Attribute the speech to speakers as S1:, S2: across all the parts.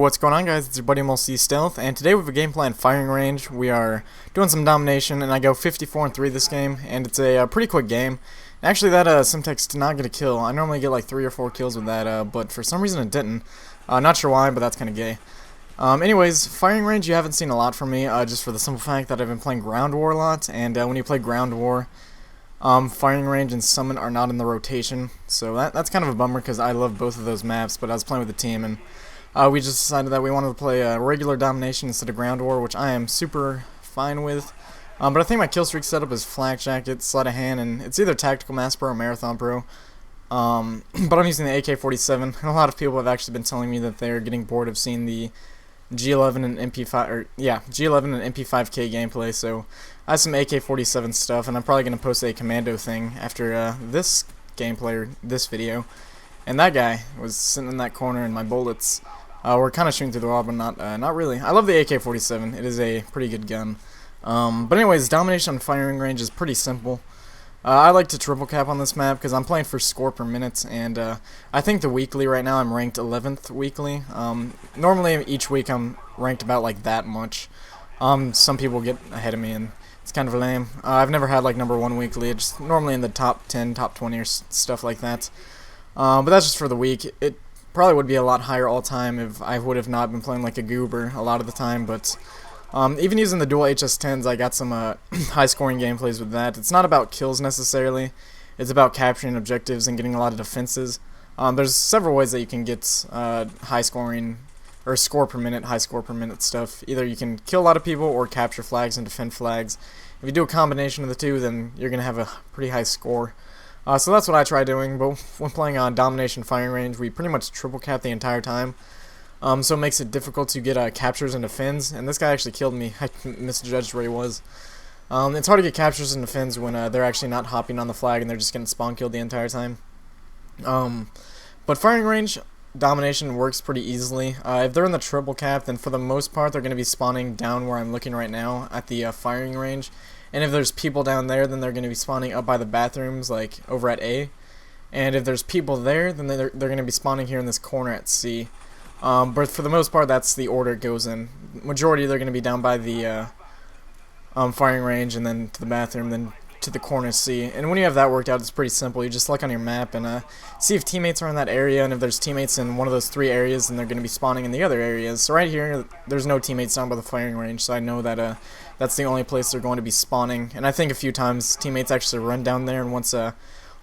S1: what's going on, guys? It's your buddy MLC Stealth, and today we have a gameplay on firing range. We are doing some domination, and I go 54-3 this game, and it's a pretty quick game. Actually, that Simtex did not get a kill. I normally get like 3 or 4 kills with that, but for some reason it didn't. Not sure why, but that's kind of gay. Anyways, firing range you haven't seen a lot from me, just for the simple fact that I've been playing ground war a lot, and when you play ground war, firing range and summon are not in the rotation, so that's kind of a bummer because I love both of those maps, but I was playing with the team and we just decided that we wanted to play regular domination instead of ground war, which I am super fine with. But I think my kill streak setup is flak jacket, sleight of hand, and it's either tactical mass pro or marathon pro. But I'm using the AK47, and a lot of people have actually been telling me that they're getting bored of seeing the G11 and G11 and MP5K gameplay. So I have some AK47 stuff, and I'm probably gonna post a commando thing after this gameplay or this video. And that guy was sitting in that corner, and my bullets were kind of shooting through the wall, but not really. I love the AK-47. It is a pretty good gun. But anyways, domination on firing range is pretty simple. I like to triple cap on this map because I'm playing for score per minute, and I think the weekly right now I'm ranked 11th weekly. Normally each week I'm ranked about like that much. Some people get ahead of me, and it's kind of lame. I've never had like #1 weekly. It's just normally in the top 10, top 20 or stuff like that. But that's just for the week. It probably would be a lot higher all time if I would have not been playing like a goober a lot of the time, but even using the dual HS10s, I got some high scoring gameplays with that. It's not about kills necessarily, it's about capturing objectives and getting a lot of defenses. There's several ways that you can get high scoring or score per minute, high score per minute stuff. Either you can kill a lot of people or capture flags and defend flags. If you do a combination of the two, then you're going to have a pretty high score. So that's what I try doing, but when playing on domination firing range, we pretty much triple cap the entire time. So it makes it difficult to get captures and defends, and this guy actually killed me. I misjudged where he was. It's hard to get captures and defends when they're actually not hopping on the flag and they're just getting spawn killed the entire time. But firing range domination works pretty easily. If they're in the triple cap, then for the most part they're going to be spawning down where I'm looking right now at the firing range. And if there's people down there, then they're going to be spawning up by the bathrooms, like over at A. And if there's people there, then they're going to be spawning here in this corner at C. But for the most part, that's the order it goes in. Majority they're going to be down by the firing range, and then to the bathroom, then to the corner C. And when you have that worked out, it's pretty simple. You just look on your map and see if teammates are in that area, and if there's teammates in one of those 3 areas, then they're going to be spawning in the other areas. So right here, there's no teammates down by the firing range, so I know that that's the only place they're going to be spawning. And I think a few times teammates actually run down there, and once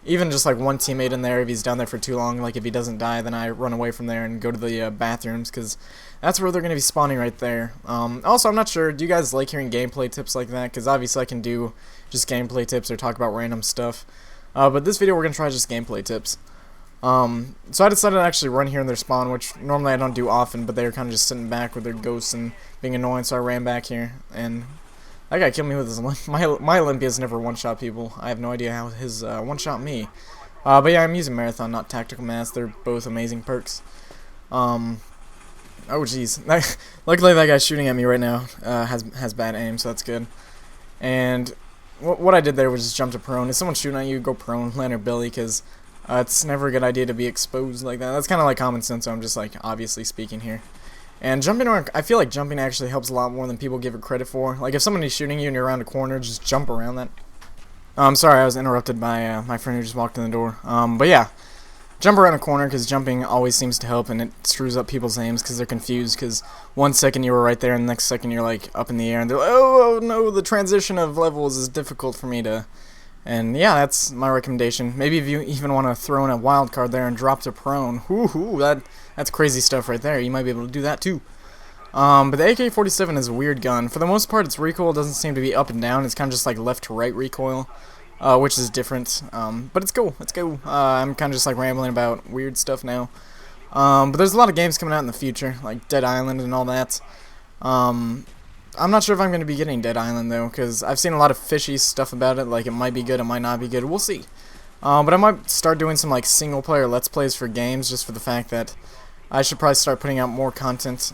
S1: even just like one teammate in there, if he's down there for too long, like if he doesn't die, then I run away from there and go to the bathrooms, because that's where they're going to be spawning right there. Also, I'm not sure, do you guys like hearing gameplay tips like that? Because obviously I can do just gameplay tips or talk about random stuff. But this video we're going to try just gameplay tips. So I decided to actually run here in their spawn, which normally I don't do often, but they were kind of just sitting back with their ghosts and being annoying, so I ran back here, and that guy killed me with his my Olympia's never one-shot people. I have no idea how his one-shot me. But yeah, I'm using marathon, not tactical mass. They're both amazing perks. Oh jeez. Luckily that guy shooting at me right now has bad aim, so that's good. And what I did there was just jump to prone. If someone's shooting at you, go prone, land or belly, because it's never a good idea to be exposed like that. That's kind of like common sense, so I'm just like obviously speaking here. And jumping around, I feel like jumping actually helps a lot more than people give it credit for. Like if somebody's shooting you and you're around a corner, just jump around that. I'm sorry, I was interrupted by my friend who just walked in the door. But yeah, jump around a corner, because jumping always seems to help, and it screws up people's aims because they're confused, because 1 second you were right there and the next second you're like up in the air and they're like, oh no, the transition of levels is difficult for me to. And yeah, that's my recommendation. Maybe if you even want to throw in a wild card there and drop to prone, that's crazy stuff right there. You might be able to do that too. But the AK-47 is a weird gun. For the most part, its recoil doesn't seem to be up and down. It's kind of just like left to right recoil, which is different. But it's cool. It's cool. I'm kind of just like rambling about weird stuff now. But there's a lot of games coming out in the future, like Dead Island and all that. I'm not sure if I'm going to be getting Dead Island, though, because I've seen a lot of fishy stuff about it, like it might be good, it might not be good, we'll see. But I might start doing some like single-player Let's Plays for games, just for the fact that I should probably start putting out more content,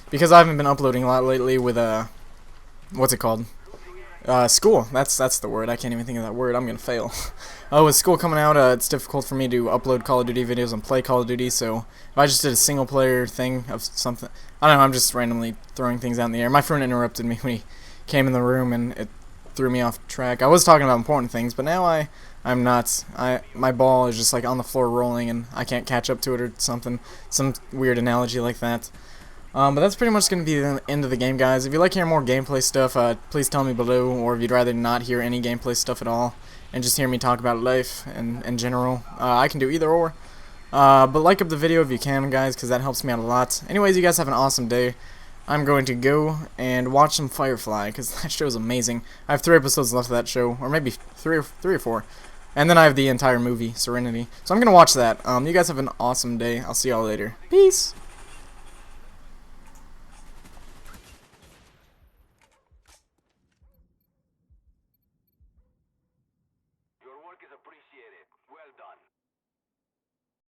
S1: because I haven't been uploading a lot lately with, what's it called? School. That's the word. I can't even think of that word. I'm gonna fail. Oh, with school coming out, it's difficult for me to upload Call of Duty videos and play Call of Duty. So if I just did a single player thing of something, I don't know. I'm just randomly throwing things out in the air. My friend interrupted me when he came in the room, and it threw me off track. I was talking about important things, but now I'm not. My ball is just like on the floor rolling, and I can't catch up to it or something. Some weird analogy like that. But that's pretty much going to be the end of the game, guys. If you like hearing more gameplay stuff, please tell me below, or if you'd rather not hear any gameplay stuff at all, and just hear me talk about life and in general, I can do either or. But like up the video if you can, guys, because that helps me out a lot. Anyways, you guys have an awesome day. I'm going to go and watch some Firefly, because that show is amazing. I have 3 episodes left of that show, or maybe three or four. And then I have the entire movie, Serenity. So I'm going to watch that. You guys have an awesome day. I'll see y'all later. Peace!